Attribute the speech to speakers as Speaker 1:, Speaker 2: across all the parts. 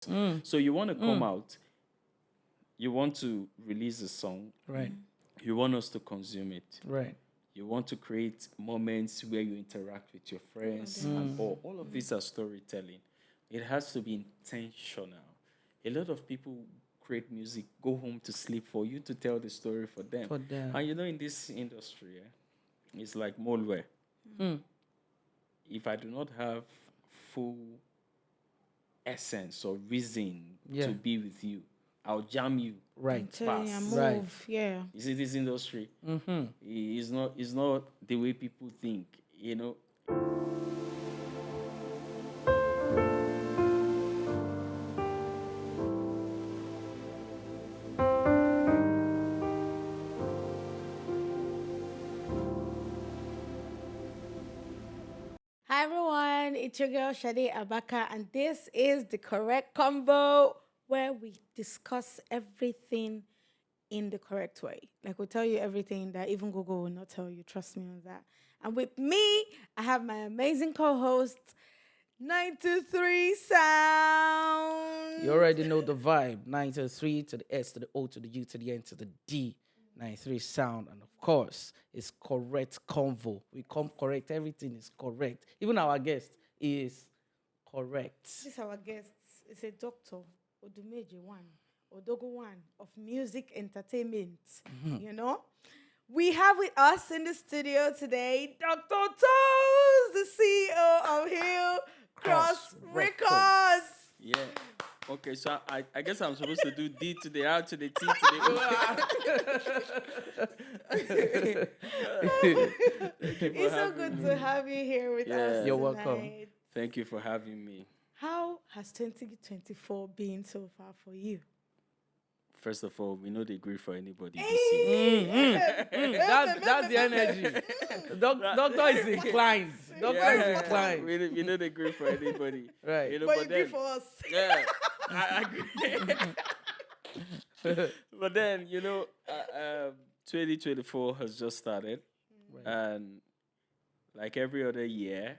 Speaker 1: So you want to come out, you want to release a song,
Speaker 2: Right.
Speaker 1: you want us to consume it.
Speaker 2: Right.
Speaker 1: You want to create moments where you interact with your friends and all of these are storytelling. It has to be intentional. A lot of people create music, go home to sleep for you to tell the story for them.
Speaker 2: For them.
Speaker 1: And in this industry, it's like moldware. If I do not have full essence or reason
Speaker 2: Yeah.
Speaker 1: to be with you, I'll jam you.
Speaker 2: Right.
Speaker 3: Telling you,
Speaker 1: Fast.
Speaker 3: move.
Speaker 2: Right.
Speaker 3: Yeah.
Speaker 1: You see, this industry is not the way people think.
Speaker 3: Hi everyone, it's your girl Shade Abaka, and this is the correct combo where we discuss everything in the correct way. Like we tell you everything that even Google will not tell you. Trust me on that. And with me, I have my amazing co-host, 923 Sound.
Speaker 2: You already know the vibe. 9 to the 3 to the S to the O to the U to the N to the D. 93 sound. And of course, it's correct convo. We come correct. Everything is correct. Even our guest is correct.
Speaker 3: This is our guest. It's a doctor, Odumeje one, Odogo one of music entertainment. You know? We have with us in the studio today Dr. Tonez, the CEO of Hill Cross Records.
Speaker 1: Yeah. Okay, so I guess I'm supposed to do D to the R to the T to the
Speaker 3: It's so good to have you here with us.
Speaker 2: You're
Speaker 3: tonight.
Speaker 2: welcome.
Speaker 1: Thank you for having me.
Speaker 3: How has 2024 been so far for you?
Speaker 1: First of all, we know they agree for anybody this year.
Speaker 2: That's the energy. Doctor is inclined. Doctor is inclined.
Speaker 1: We know they agree for anybody.
Speaker 2: Right.
Speaker 3: But you agree for us.
Speaker 1: Yeah, I agree. But then, 2024 has just started. And like every other year,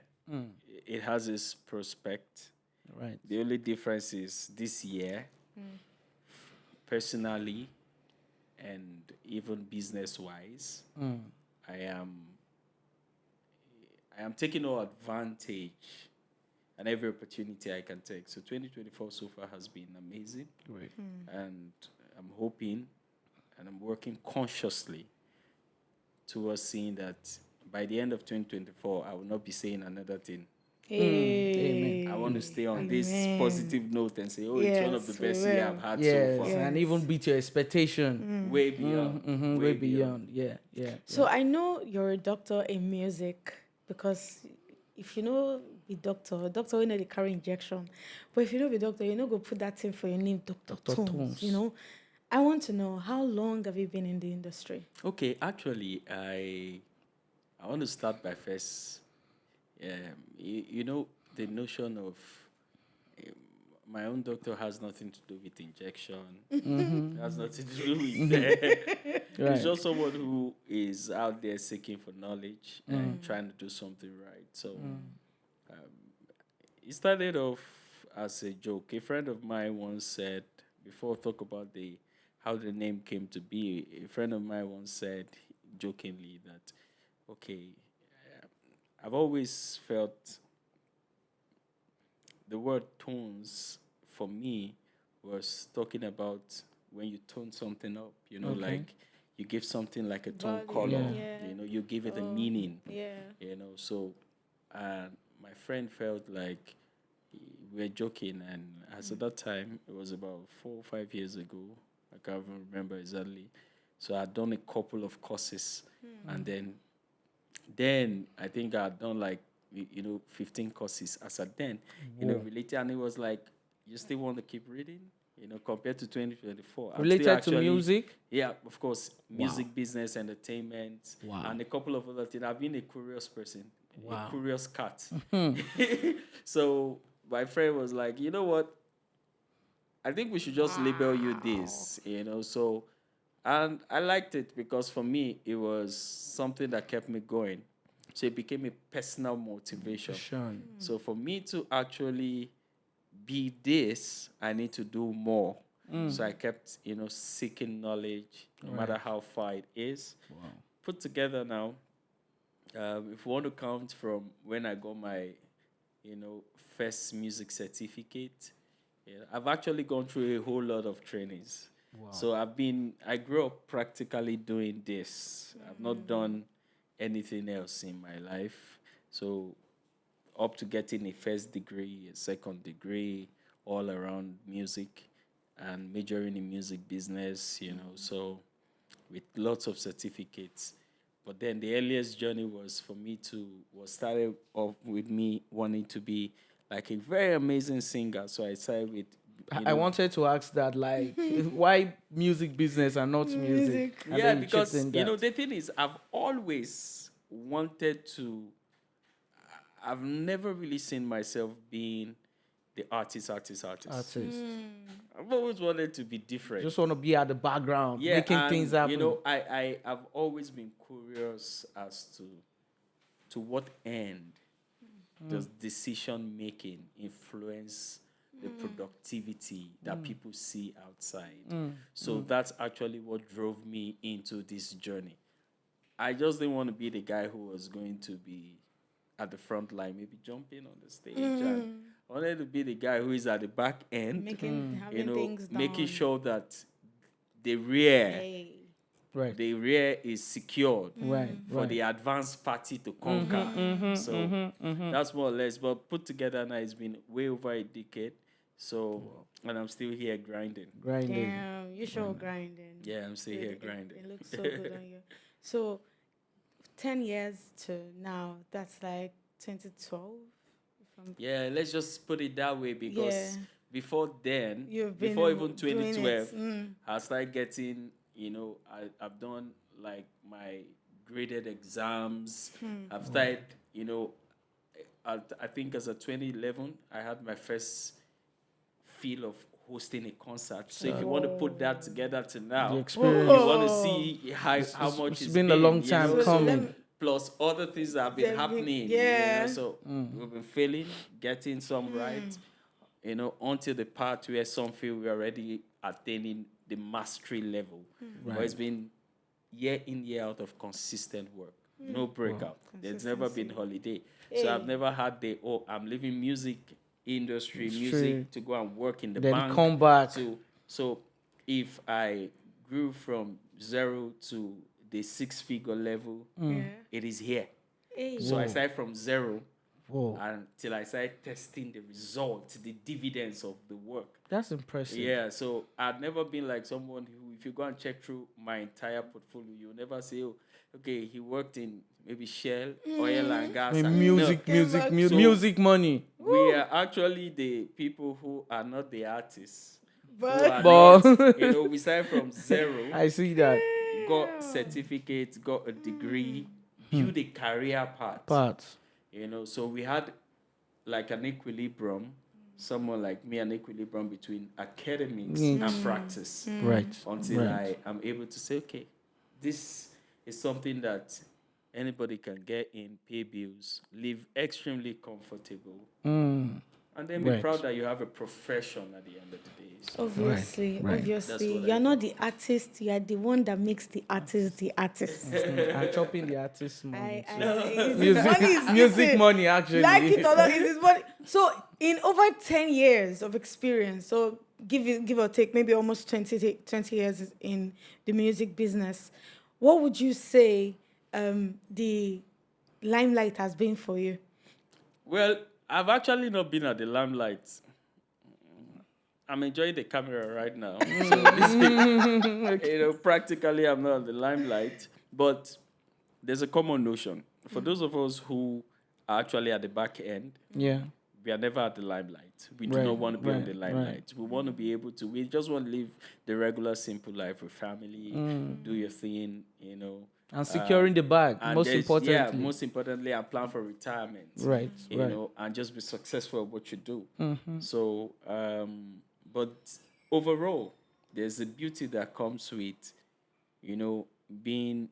Speaker 1: it has its prospect.
Speaker 2: Right.
Speaker 1: The only difference is this year, personally and even business-wise, I am taking all advantage and every opportunity I can take. So 2024 so far has been amazing.
Speaker 2: Great.
Speaker 1: And I'm hoping and I'm working consciously towards seeing that by the end of 2024, I will not be saying another thing.
Speaker 3: Hey.
Speaker 1: I want to stay on
Speaker 3: Amen.
Speaker 1: this positive note and say, it's one of the
Speaker 3: Yes,
Speaker 1: best
Speaker 3: we
Speaker 1: years
Speaker 3: will.
Speaker 1: I've had
Speaker 2: Yes,
Speaker 1: so far.
Speaker 2: and even beat your expectation.
Speaker 1: Way beyond.
Speaker 2: Way beyond. Yeah.
Speaker 3: So I know you're a doctor in music because if you know the doctor will know the carry injection. But if you know the doctor, you know go put that thing for your name, Dr.
Speaker 2: Dr.
Speaker 3: Tonez.
Speaker 2: Tonez.
Speaker 3: You know, I want to know how long have you been in the industry?
Speaker 1: Okay, actually, I want to start by first, the notion of my own doctor has nothing to do with injection. Has nothing to do with He's just someone who is out there seeking for knowledge and trying to do something right. So it started off as a joke. A friend of mine once said, before I talk about how the name came to be, a friend of mine once said jokingly that, okay, I've always felt the word tones for me was talking about when you tone something up, like you give something like a tone
Speaker 3: Body,
Speaker 1: color,
Speaker 3: yeah.
Speaker 1: you give it a meaning,
Speaker 3: Yeah.
Speaker 1: So my friend felt like we were joking, and as at that time, it was about 4 or 5 years ago, I can't even remember exactly. So I'd done a couple of courses, and then I think I'd done like 15 courses as at then, related, and it was like, you still want to keep reading, compared to 2024. I'm
Speaker 2: Related
Speaker 1: still
Speaker 2: to
Speaker 1: actually-
Speaker 2: music?
Speaker 1: Yeah, of course, music, business, entertainment, and a couple of other things. I've been a curious person, a curious cat. So my friend was like, you know what? I think we should just label you this, So, and I liked it because for me, it was something that kept me going. So it became a personal motivation.
Speaker 2: Sure.
Speaker 1: So for me to actually be this, I need to do more. So I kept, seeking knowledge, no matter how far it is.
Speaker 2: Wow.
Speaker 1: Put together now, if we want to count from when I got my, first music certificate, I've actually gone through a whole lot of trainings.
Speaker 2: Wow.
Speaker 1: So I grew up practically doing this. I've not done anything else in my life. So up to getting a first degree, a second degree, all around music and majoring in music business, so with lots of certificates. But then the earliest journey was started off with me wanting to be like a very amazing singer. So I started with,
Speaker 2: I wanted to ask that, like, why music business and not music? And
Speaker 1: yeah,
Speaker 2: then you
Speaker 1: because,
Speaker 2: chipped in that.
Speaker 1: the thing is, I've always wanted to, I've never really seen myself being the artist.
Speaker 2: Artist.
Speaker 1: I've always wanted to be different.
Speaker 2: Just want to be at the background, making
Speaker 1: and,
Speaker 2: things happen.
Speaker 1: I've always been curious as to what end does decision making influence the productivity that people see outside. So that's actually what drove me into this journey. I just didn't want to be the guy who was going to be at the front line, maybe jumping on the stage. And I wanted to be the guy who is at the back end,
Speaker 3: having things done.
Speaker 1: making sure that the rear,
Speaker 2: Right.
Speaker 1: the rear is secured
Speaker 2: Right.
Speaker 1: for the advanced party to conquer. So that's more or less. But put together now, it's been way over a decade. So, and I'm still here grinding.
Speaker 3: Damn, you sure grinding.
Speaker 1: Yeah, I'm still here grinding.
Speaker 3: It looks so good on you. So, 10 years to now, that's like 2012.
Speaker 1: Yeah, let's just put it that way, because before then,
Speaker 3: You've
Speaker 1: before
Speaker 3: been
Speaker 1: even
Speaker 3: doing it.
Speaker 1: 2012, I started getting, I've done like my graded exams. I've started, I think as a 2011, I had my first feel of hosting a concert. So if you want to put that together to now,
Speaker 2: The experience.
Speaker 1: you want to see how much
Speaker 2: it's been a long time coming.
Speaker 1: Plus other things that have been happening. So we've been failing, getting some right, until the part where some feel we're already attaining the mastery level. But it's been year in, year out of consistent work. No breakout. There's never been holiday. So I've never had I'm leaving music industry, music to go and work in the
Speaker 2: Then
Speaker 1: bank.
Speaker 2: come back.
Speaker 1: So if I grew from 0 to the 6-figure level, it is here. So I started from 0 until I started testing the results, the dividends of the work.
Speaker 2: That's impressive.
Speaker 1: Yeah, so I've never been like someone who, if you go and check through my entire portfolio, you'll never say, oh, okay, he worked in maybe Shell, oil and gas.
Speaker 2: I mean, music money.
Speaker 1: We are actually the people who are not the artists.
Speaker 3: But
Speaker 1: We started from 0.
Speaker 2: I see that.
Speaker 1: Got certificates, got a degree, build a career path. So we had like an equilibrium, someone like me, an equilibrium between academics and practice.
Speaker 2: Right.
Speaker 1: Until I am able to say, okay, this is something that anybody can get in, pay bills, live extremely comfortable, and then be proud that you have a profession at the end of the day. So
Speaker 3: Obviously, you're not the artist. You are the one that makes the artist the artist.
Speaker 2: I'm chopping the artist money.
Speaker 3: Music
Speaker 2: money, actually.
Speaker 3: Like it or not, it is money. So, in over 10 years of experience, so give or take, maybe almost 20 years in the music business, what would you say the limelight has been for you?
Speaker 1: Well, I've actually not been at the limelight. I'm enjoying the camera right now. So practically I'm not on the limelight. But there's a common notion. For those of us who are actually at the back end, we are never at the limelight. We do not want to be on the limelight. We want to be able to, we just want to live the regular, simple life with family, do your thing,
Speaker 2: And securing the bag, most importantly.
Speaker 1: Yeah, most importantly, and plan for retirement.
Speaker 2: Right.
Speaker 1: And just be successful at what you do. So, but overall, there's a beauty that comes with, being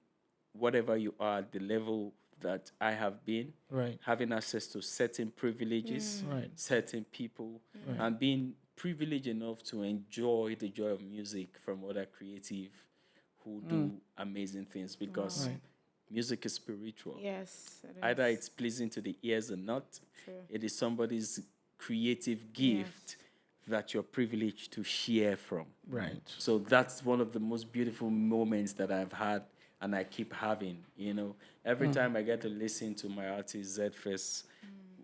Speaker 1: whatever you are, the level that I have been,
Speaker 2: Right.
Speaker 1: having access to certain privileges,
Speaker 2: Right.
Speaker 1: certain people, and being privileged enough to enjoy the joy of music from other creative who do amazing things, because
Speaker 2: Right.
Speaker 1: music is spiritual.
Speaker 3: Yes. It
Speaker 1: Either
Speaker 3: is.
Speaker 1: it's pleasing to the ears or not,
Speaker 3: True.
Speaker 1: it is somebody's creative gift that you're privileged to share from.
Speaker 2: Right.
Speaker 1: So that's one of the most beautiful moments that I've had and I keep having. Every time I get to listen to my artist Zfest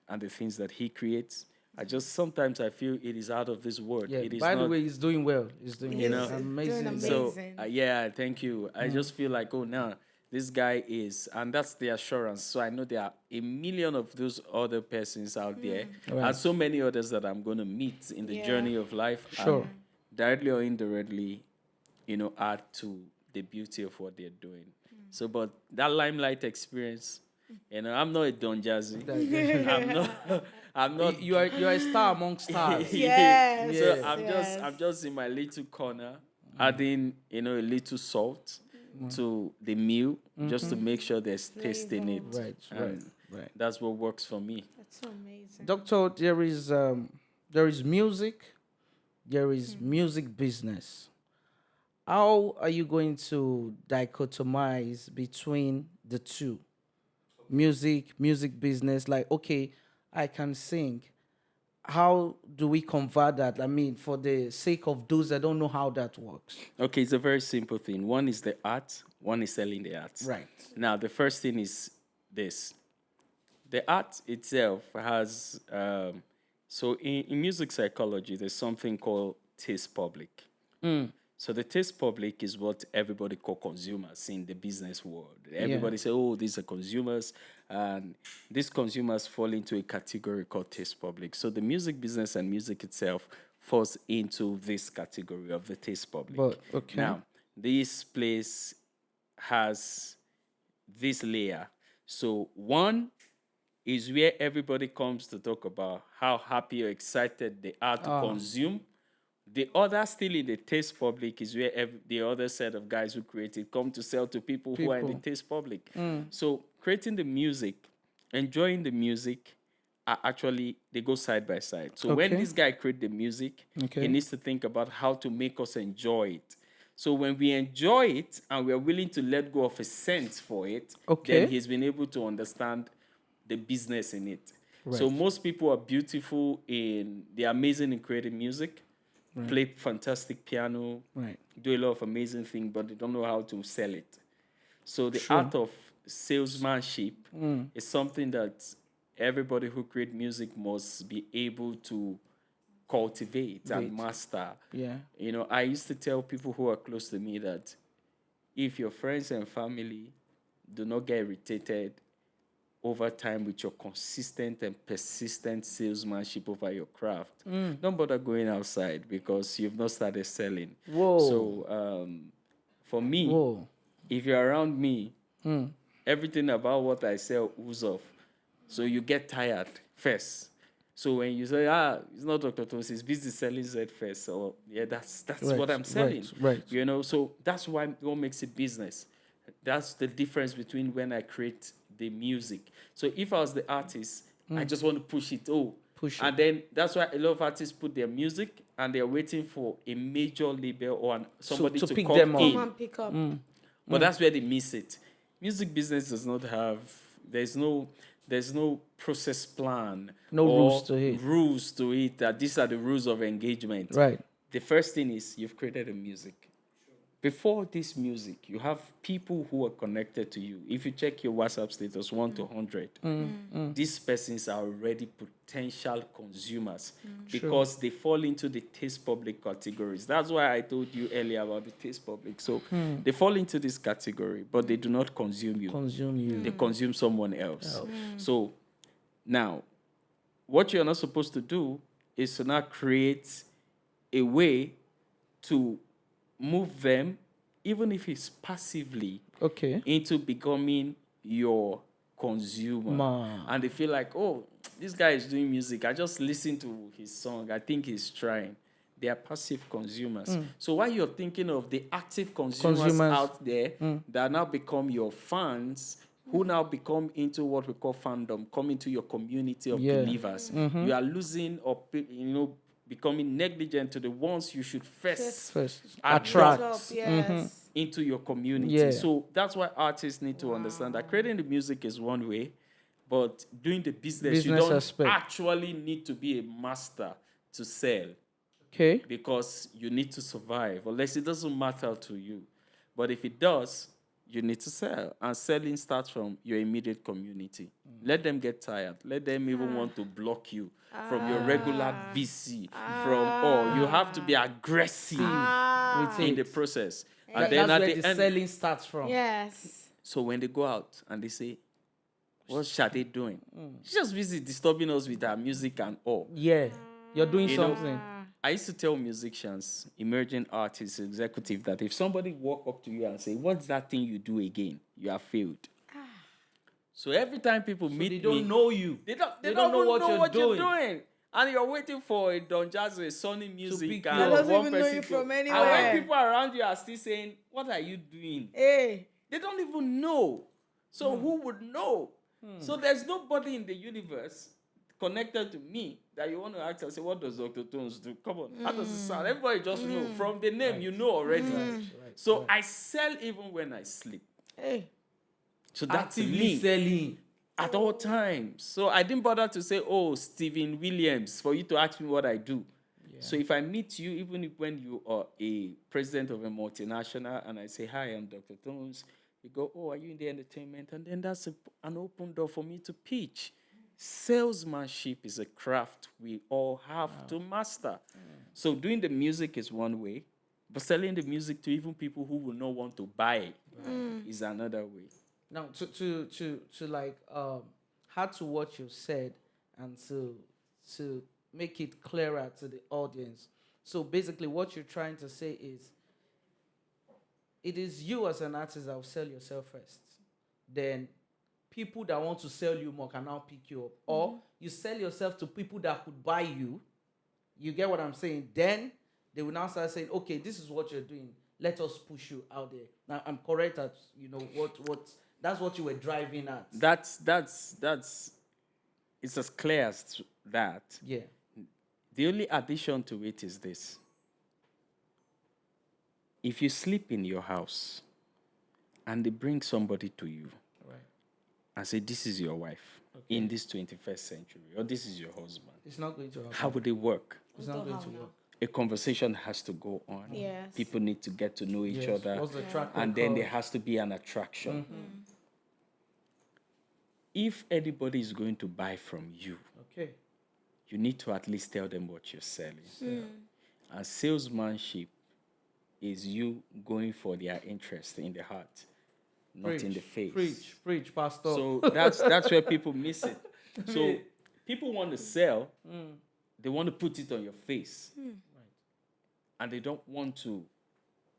Speaker 1: and the things that he creates, sometimes I feel it is out of this world.
Speaker 2: Yeah.
Speaker 1: It is
Speaker 2: By the
Speaker 1: not,
Speaker 2: way, he's doing well. He's doing
Speaker 1: You
Speaker 2: well.
Speaker 1: know,
Speaker 2: Amazing.
Speaker 3: doing
Speaker 1: so
Speaker 3: amazing.
Speaker 1: yeah, thank you. I just feel like, oh, now this guy is, and that's the assurance. So I know there are a million of those other persons out there,
Speaker 2: Right.
Speaker 1: and so many others that I'm going to meet in the
Speaker 3: Yeah.
Speaker 1: journey of life.
Speaker 2: Sure.
Speaker 1: And directly or indirectly, add to the beauty of what they're doing. So, but that Limelight experience, I'm not a Don Jazzy. I'm not. I'm not.
Speaker 2: You are a star among stars.
Speaker 3: Yes.
Speaker 1: So
Speaker 3: yes.
Speaker 1: I'm just in my little corner, adding a little salt to the meal, just to make sure there's taste in it.
Speaker 2: Right.
Speaker 1: And
Speaker 2: Right.
Speaker 1: that's what works for me.
Speaker 3: That's so amazing.
Speaker 2: Doctor, there is music, there is music business. How are you going to dichotomize between the two? Music business, like, okay, I can sing. How do we convert that? I mean, for the sake of those that don't know how that works.
Speaker 1: Okay, it's a very simple thing. One is the art, one is selling the art.
Speaker 2: Right.
Speaker 1: Now, the first thing is this. The art itself has, so in music psychology, there's something called taste public. So the taste public is what everybody call consumers in the business world. Everybody say, oh, these are consumers, and these consumers fall into a category called taste public. So the music business and music itself falls into this category of the taste public.
Speaker 2: But, okay.
Speaker 1: Now, this place has this layer. So one is where everybody comes to talk about how happy or excited they are to consume. The other, still in the taste public, is where the other set of guys who create it come to sell to people who are in the taste public. So creating the music, enjoying the music, are actually, they go side by side. So when
Speaker 2: Okay.
Speaker 1: this guy create the music,
Speaker 2: Okay.
Speaker 1: he needs to think about how to make us enjoy it. So when we enjoy it and we're willing to let go of a sense for it,
Speaker 2: Okay.
Speaker 1: then he's been able to understand the business in it. So most people are beautiful they're amazing in creating music, play fantastic piano,
Speaker 2: Right.
Speaker 1: do a lot of amazing things, but they don't know how to sell it. So the art of salesmanship is something that everybody who create music must be able to cultivate and master.
Speaker 2: Yeah.
Speaker 1: I used to tell people who are close to me that if your friends and family do not get irritated over time with your consistent and persistent salesmanship over your craft, don't bother going outside because you've not started selling.
Speaker 2: Whoa.
Speaker 1: So for me,
Speaker 2: Whoa.
Speaker 1: if you're around me, everything about what I sell oozes off. So you get tired first. So when you say, it's not Dr. Tonez, he's busy selling Z first. So that's
Speaker 2: Right,
Speaker 1: what I'm selling.
Speaker 2: right.
Speaker 1: So that's what makes it business. That's the difference between when I create the music. So if I was the artist, I just want to push it.
Speaker 2: Push
Speaker 1: And then that's why a lot of artists put their music and they're waiting for a major label or somebody
Speaker 2: to
Speaker 1: to
Speaker 2: pick
Speaker 1: come
Speaker 2: them up.
Speaker 1: in.
Speaker 3: Come and pick up.
Speaker 1: But that's where they miss it. Music business does not have, there's no process plan.
Speaker 2: No
Speaker 1: or
Speaker 2: rules to it.
Speaker 1: Rules to it, that these are the rules of engagement.
Speaker 2: Right.
Speaker 1: The first thing is you've created a music. Before this music, you have people who are connected to you. If you check your WhatsApp status, 1 to 100, these persons are already potential consumers because they fall into the taste public categories. That's why I told you earlier about the taste public. So they fall into this category, but they do not consume you.
Speaker 2: Consume you.
Speaker 1: They consume someone else. So now, what you're not supposed to do is to now create a way to move them, even if it's passively,
Speaker 2: Okay.
Speaker 1: into becoming your consumer.
Speaker 2: Man.
Speaker 1: And they feel like, oh, this guy is doing music. I just listen to his song. I think he's trying. They are passive consumers. So while you're thinking of the active consumers
Speaker 2: Consumers.
Speaker 1: out there that now become your fans, who now become into what we call fandom, come into your community of
Speaker 2: Yeah.
Speaker 1: believers. You are losing or becoming negligent to the ones you should first
Speaker 2: First,
Speaker 1: adopt
Speaker 2: attract.
Speaker 3: Yes.
Speaker 1: into your community.
Speaker 2: Yeah.
Speaker 1: So that's why artists need to understand that creating the music is one way, but doing the business you
Speaker 2: Business
Speaker 1: don't
Speaker 2: aspect.
Speaker 1: actually need to be a master to sell,
Speaker 2: Okay.
Speaker 1: because you need to survive, unless it doesn't matter to you. But if it does, you need to sell. And selling starts from your immediate community. Let them get tired. Let them even want to block you from your regular BC. You have to be aggressive
Speaker 2: With
Speaker 1: in
Speaker 2: it.
Speaker 1: the process.
Speaker 2: That's
Speaker 1: And then at
Speaker 2: where
Speaker 1: the
Speaker 2: the
Speaker 1: end,
Speaker 2: selling starts from.
Speaker 3: Yes.
Speaker 1: so when they go out and they say, what's Sade doing? She's just busy disturbing us with her music and all.
Speaker 2: Yeah. You're doing
Speaker 1: You know,
Speaker 2: something.
Speaker 1: I used to tell musicians, emerging artists, executives, that if somebody walk up to you and say, what's that thing you do again? You have failed. So every time people meet
Speaker 2: They don't
Speaker 1: me,
Speaker 2: know you.
Speaker 1: they don't
Speaker 2: they
Speaker 1: even
Speaker 2: don't know
Speaker 1: know
Speaker 2: what you're
Speaker 1: you're doing. And you're waiting for a Don Jazzy, Sonny music,
Speaker 2: pick
Speaker 1: and
Speaker 2: you up.
Speaker 3: They don't
Speaker 1: one
Speaker 3: even know
Speaker 1: person
Speaker 3: you
Speaker 1: to-
Speaker 3: from
Speaker 1: And
Speaker 3: anywhere.
Speaker 1: when people around you are still saying, what are you doing?
Speaker 3: Hey.
Speaker 1: They don't even know. So who would know? So there's nobody in the universe connected to me that you want to ask and say, what does Dr. Tonez do? Come on, how does it sound? Everybody just know. From the name, you know already. So I sell even when I sleep.
Speaker 3: Hey.
Speaker 1: So that's
Speaker 2: Actively
Speaker 1: me
Speaker 2: selling.
Speaker 1: at all times. So I didn't bother to say, oh, Stephen Williams, for you to ask me what I do. So if I meet you, even if when you are a president of a multinational, and I say, hi, I'm Dr. Tonez, you go, oh, are you in the entertainment? And then that's an open door for me to pitch. Salesmanship is a craft we all have to master. So doing the music is one way, but selling the music to even people who will not want to buy it is another way.
Speaker 2: Now to like how to what you said and to make it clearer to the audience. So basically what you're trying to say is it is you as an artist that will sell yourself first. Then people that want to sell you more can now pick you up. Or you sell yourself to people that could buy you. You get what I'm saying? Then they will now start saying, okay, this is what you're doing. Let us push you out there. Now I'm correct at what that's what you were driving at.
Speaker 1: That's it's as clear as that.
Speaker 2: Yeah.
Speaker 1: The only addition to it is this. If you sleep in your house and they bring somebody to you
Speaker 2: Right.
Speaker 1: and say, this is your wife in this 21st century, or this is your husband,
Speaker 2: It's not going to happen.
Speaker 1: how would it work?
Speaker 2: It's not going to work.
Speaker 1: A conversation has to go on.
Speaker 3: Yes.
Speaker 1: People need to get to know each
Speaker 2: Yes.
Speaker 1: other.
Speaker 2: What's the track
Speaker 1: And then
Speaker 2: record?
Speaker 1: there has to be an attraction. If anybody is going to buy from you,
Speaker 2: Okay.
Speaker 1: you need to at least tell them what you're selling. And salesmanship is you going for their interest in the heart, not in the face.
Speaker 2: Preach, Pastor.
Speaker 1: So that's where people miss it. So people want to sell, they want to put it on your face. And they don't want to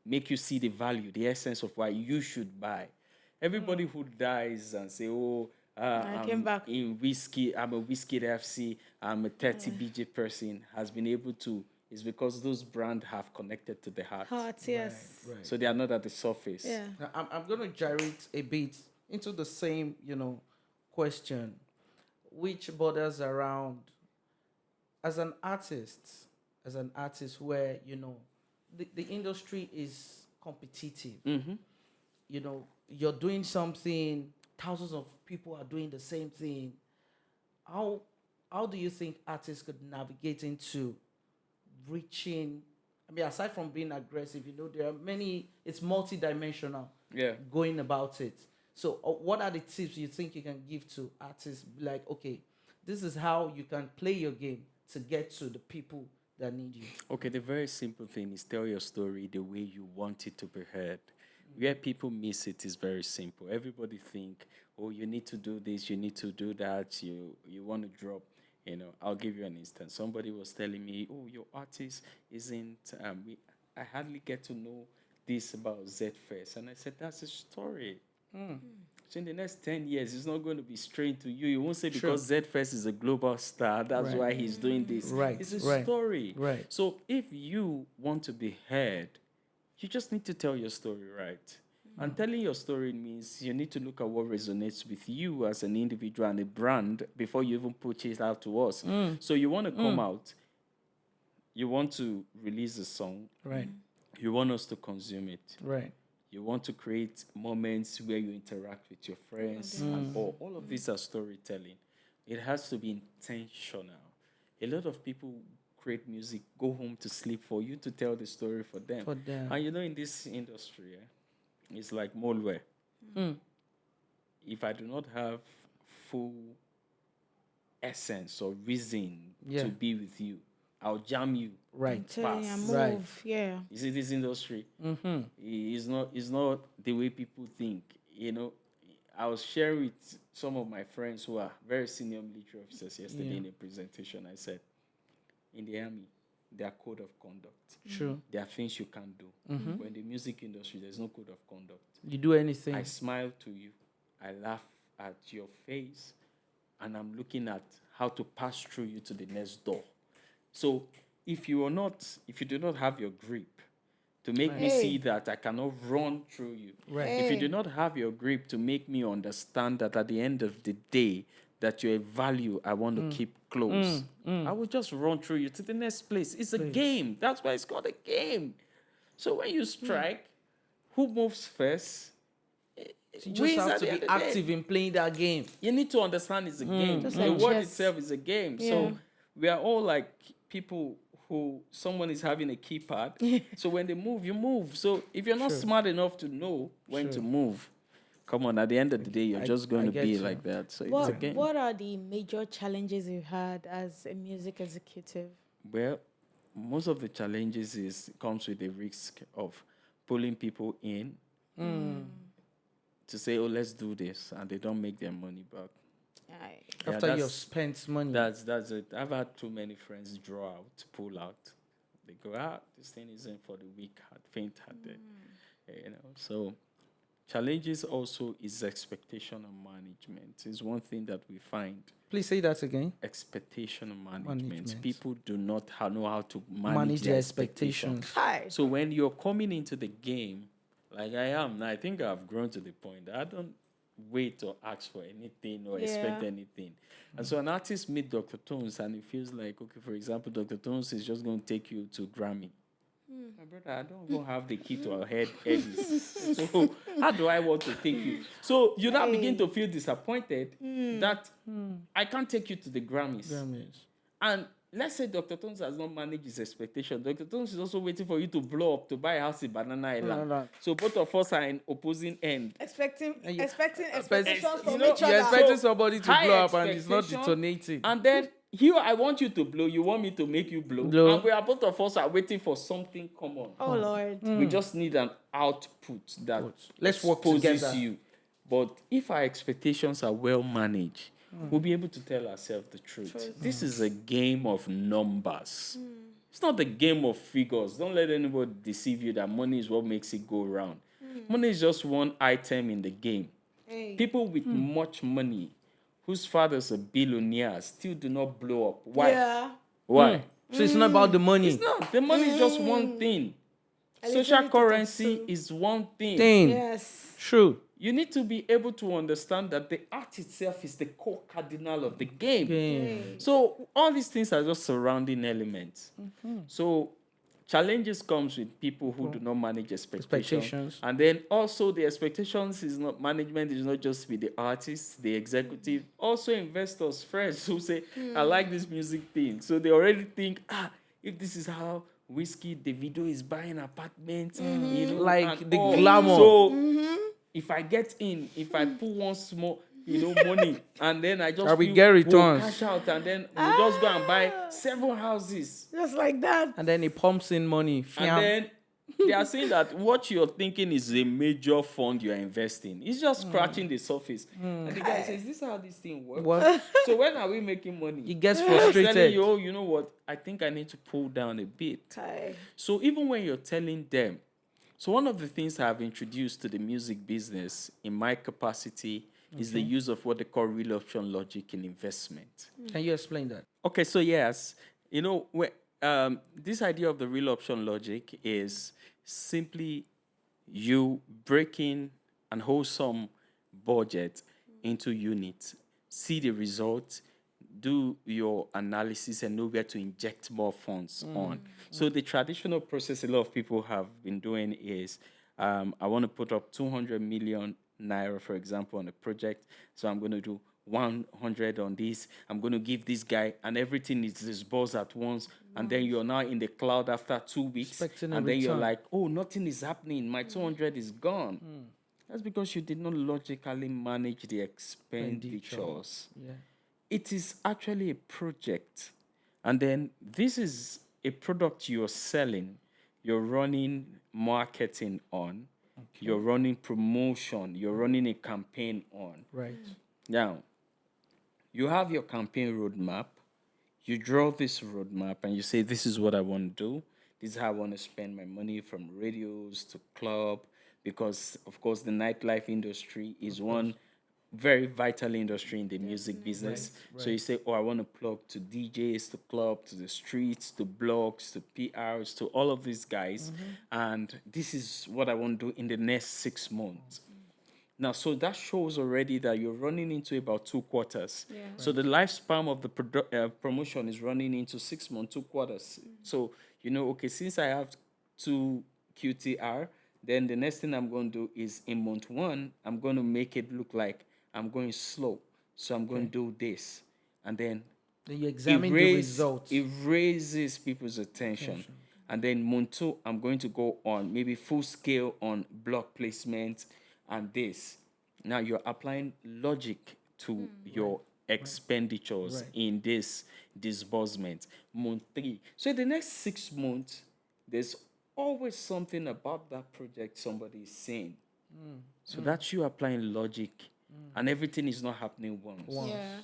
Speaker 1: make you see the value, the essence of why you should buy. Everybody who dies and say, oh,
Speaker 3: I came back.
Speaker 1: in whiskey, I'm a whiskey FC, I'm a 30 BJ person, has been able to, is because those brands have connected to the heart.
Speaker 3: Heart, yes.
Speaker 2: Right.
Speaker 1: So they are not at the surface.
Speaker 3: Yeah.
Speaker 2: Now, I'm going to gyrate a bit into the same, question, which borders around as an artist where, the industry is competitive. You're doing something, thousands of people are doing the same thing. How do you think artists could navigate into reaching? I mean, aside from being aggressive, there are many, it's multidimensional going about it. So what are the tips you think you can give to artists? Like, okay, this is how you can play your game to get to the people that need you.
Speaker 1: Okay, the very simple thing is tell your story the way you want it to be heard. Where people miss it is very simple. Everybody think, oh, you need to do this, you need to do that, you want to drop. I'll give you an instance. Somebody was telling me, oh, your artist isn't, I hardly get to know this about Z Fest. And I said, that's a story. So in the next 10 years, it's not going to be strange to you. You won't say because Z Fest is a global star, that's why he's doing this.
Speaker 2: Right.
Speaker 1: It's a story.
Speaker 2: Right.
Speaker 1: So if you want to be heard, you just need to tell your story right. And telling your story means you need to look at what resonates with you as an individual and a brand before you even put it out to us. So you want to come out, you want to release a song,
Speaker 2: Right.
Speaker 1: you want us to consume it.
Speaker 2: Right.
Speaker 1: You want to create moments where you interact with your friends and all of these are storytelling. It has to be intentional. A lot of people create music, go home to sleep for you to tell the story for them.
Speaker 2: For them.
Speaker 1: And in this industry, it's like moldware. If I do not have full essence or reason
Speaker 2: Yeah.
Speaker 1: to be with you, I'll jam you.
Speaker 2: Right.
Speaker 3: Telling you,
Speaker 1: Fast.
Speaker 3: move.
Speaker 2: Right.
Speaker 3: Yeah.
Speaker 1: You see, this industry is not the way people think. I was sharing with some of my friends who are very senior military officers yesterday in a presentation. I said, in the army, there are code of conduct.
Speaker 2: True.
Speaker 1: There are things you can't do. But in the music industry, there's no code of conduct.
Speaker 2: You do anything.
Speaker 1: I smile to you. I laugh at your face. And I'm looking at how to pass through you to the next door. So if you do not have your grip to make me see that I cannot run through you, if you do not have your grip to make me understand that at the end of the day, that you're a value I want to keep close, I will just run through you to the next place. It's a game. That's why it's called a game. So when you strike, who moves first?
Speaker 2: You just have to be active in playing that game.
Speaker 1: You need to understand it's a game.
Speaker 3: Just
Speaker 1: The
Speaker 3: like
Speaker 1: word
Speaker 3: chess.
Speaker 1: itself is a game.
Speaker 3: Yeah.
Speaker 1: So we are all like people who someone is having a keypad. So when they move, you move. So if you're not smart enough to know when to move, come on, at the end of the day, you're just going to
Speaker 2: get
Speaker 1: be
Speaker 2: you.
Speaker 1: like that. So it's a game.
Speaker 3: What are the major challenges you've had as a music executive?
Speaker 1: Well, most of the challenges comes with the risk of pulling people in to say, oh, let's do this, and they don't make their money back.
Speaker 3: Aye.
Speaker 1: Yeah,
Speaker 2: After
Speaker 1: that's-
Speaker 2: you've spent money.
Speaker 1: That's it. I've had too many friends draw out, pull out. They go, this thing isn't for the weak heart, faint-hearted. So challenges also is expectation and management. Is one thing that we find.
Speaker 2: Please say that again.
Speaker 1: Expectation and management.
Speaker 2: Management.
Speaker 1: People do not know how to
Speaker 2: Manage
Speaker 1: their
Speaker 2: their expectations.
Speaker 3: Hi.
Speaker 1: So when you're coming into the game, like I am now, I think I've grown to the point that I don't wait or ask for anything or expect anything. And so an artist meet Dr. Tonez and it feels like, okay, for example, Dr. Tonez is just going to take you to Grammy. My brother, I don't even have the key to our headies. So how do I want to take you? So you now begin to feel disappointed that I can't take you to the Grammys. And let's say Dr. Tonez has not managed his expectation. Dr. Tonez is also waiting for you to blow up to buy a house in Banana Island.
Speaker 2: No.
Speaker 1: So both of us are in opposing end.
Speaker 3: Expecting
Speaker 2: you-
Speaker 3: expectations from
Speaker 1: you know,
Speaker 3: each
Speaker 2: You're
Speaker 3: other.
Speaker 2: expecting somebody to
Speaker 1: High
Speaker 2: blow up and it's not
Speaker 1: expectation,
Speaker 2: detonating.
Speaker 1: And then here I want you to blow. You want me to make you blow.
Speaker 2: Blow.
Speaker 1: And we are both of us are waiting for something common.
Speaker 3: Oh Lord.
Speaker 1: We just need an output that
Speaker 2: Let's work
Speaker 1: exposes
Speaker 2: together.
Speaker 1: you. But if our expectations are well managed, we'll be able to tell ourselves the truth. This is a game of numbers. It's not a game of figures. Don't let anybody deceive you that money is what makes it go round. Money is just one item in the game.
Speaker 3: Hey.
Speaker 1: People with much money, whose fathers are billionaires, still do not blow up. Why?
Speaker 3: Yeah.
Speaker 1: Why?
Speaker 2: So it's not about the money.
Speaker 1: It's not. The money is just one thing. Social currency is one thing.
Speaker 3: Yes.
Speaker 2: True.
Speaker 1: You need to be able to understand that the art itself is the core cardinal of the game.
Speaker 3: Hey.
Speaker 1: So all these things are just surrounding elements. So challenges comes with people who do not manage expectations. And then also the expectations is not management is not just with the artists, the executive, also investors, friends who say, I like this music thing. So they already think, if this is how Whiskey Davido is buying apartments, you know,
Speaker 2: Like
Speaker 1: and
Speaker 2: the
Speaker 1: all.
Speaker 2: glamour.
Speaker 1: So if I get in, if I put one small, money, and then I just
Speaker 2: And we
Speaker 1: feel
Speaker 2: get
Speaker 1: we'll
Speaker 2: returns.
Speaker 1: cash out, and then we just go and buy 7 houses,
Speaker 3: Just like that.
Speaker 2: And then it pumps in money.
Speaker 1: and then they are saying that what you're thinking is a major fund you're investing. It's just scratching the surface. And the guy says, "Is this how this thing works?"
Speaker 2: What?
Speaker 1: So when are we making money?
Speaker 2: He gets
Speaker 1: Telling
Speaker 2: frustrated.
Speaker 1: you, you know what? I think I need to pull down a bit.
Speaker 3: Hi.
Speaker 1: So even when you're telling them, so one of the things I've introduced to the music business in my capacity is the use of what they call real option logic in investment.
Speaker 2: Can you explain that?
Speaker 1: Okay, so yes, this idea of the real option logic is simply you breaking an wholesome budget into units, see the results, do your analysis, and know where to inject more funds on. So the traditional process a lot of people have been doing is, I want to put up 200 million naira, for example, on a project. So I'm going to do 100 on this. I'm going to give this guy, and everything is disbursed at once. And then you're now in the cloud after 2 weeks.
Speaker 2: Expecting a
Speaker 1: And then you're
Speaker 2: return.
Speaker 1: like, oh, nothing is happening. My 200 is gone. That's because you did not logically manage the expenditures.
Speaker 2: Yeah.
Speaker 1: It is actually a project. And then this is a product you're selling, you're running marketing on, you're running promotion, you're running a campaign on.
Speaker 2: Right.
Speaker 1: Now, you have your campaign roadmap. You draw this roadmap and you say, this is what I want to do. This is how I want to spend my money, from radios to club, because, of course, the nightlife industry is one very vital industry in the music business. So you say, oh, I want to plug to DJs, to club, to the streets, to blogs, to PRs, to all of these guys. And this is what I want to do in the next 6 months. Now, so that shows already that you're running into about 2 quarters.
Speaker 3: Yeah.
Speaker 1: So the lifespan of the promotion is running into 6 months, 2 quarters. So, okay, since I have 2 QTR, then the next thing I'm going to do is in month 1, I'm going to make it look like I'm going slow. So I'm going to do this. And then
Speaker 2: Then you examine the results.
Speaker 1: it raises people's attention. And then month 2, I'm going to go on maybe full scale on block placement and this. Now you're applying logic to your expenditures in this disbursement. Month 3. So in the next 6 months, there's always something about that project somebody is saying. So that's you applying logic, and everything is not happening once.
Speaker 3: Yeah.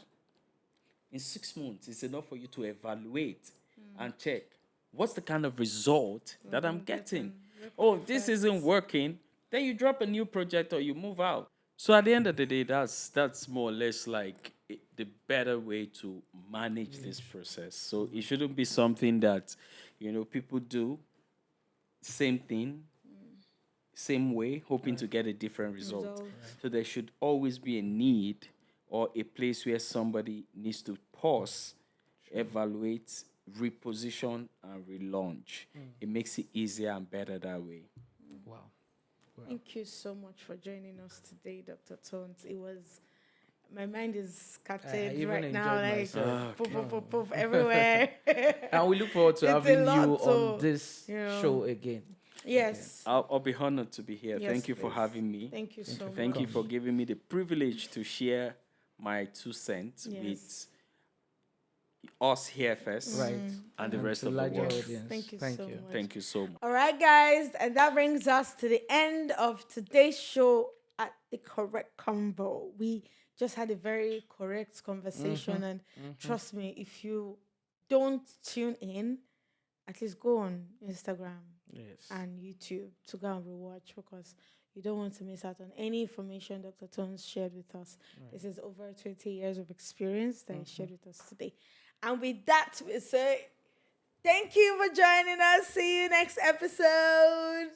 Speaker 1: In 6 months, it's enough for you to evaluate and check what's the kind of result that I'm getting. Oh, this isn't working. Then you drop a new project or you move out. So at the end of the day, that's more or less like the better way to manage this process. So it shouldn't be something that people do same thing, same way, hoping to get a different result. So there should always be a need or a place where somebody needs to pause, evaluate, reposition, and relaunch. It makes it easier and better that way.
Speaker 2: Wow.
Speaker 3: Thank you so much for joining us today, Dr. Tonez. It was, my mind is scattered
Speaker 2: even
Speaker 3: right now,
Speaker 2: enjoyed
Speaker 3: like
Speaker 2: myself.
Speaker 3: poof, poof, poof, poof, everywhere.
Speaker 2: And we look forward to
Speaker 3: It's a
Speaker 2: having you
Speaker 3: lot
Speaker 2: on
Speaker 3: to,
Speaker 2: this show again.
Speaker 3: Yes.
Speaker 1: I'll be honored to be here.
Speaker 3: Yes,
Speaker 1: Thank you for
Speaker 3: please.
Speaker 1: having me.
Speaker 3: Thank you so much.
Speaker 1: Thank you for giving me the privilege to share my 2 cents with us here first,
Speaker 2: Right.
Speaker 1: and the rest
Speaker 2: to
Speaker 1: of the
Speaker 2: larger
Speaker 1: world.
Speaker 2: audience.
Speaker 3: Thank you so much.
Speaker 1: Thank you so much.
Speaker 3: All right, guys, and that brings us to the end of today's show at the Correct Combo. We just had a very correct conversation, and trust me, if you don't tune in, at least go on Instagram and YouTube to go and rewatch, because you don't want to miss out on any information Dr. Tonez shared with us. This is over 20 years of experience that he shared with us today. And with that, we say thank you for joining us. See you next episode.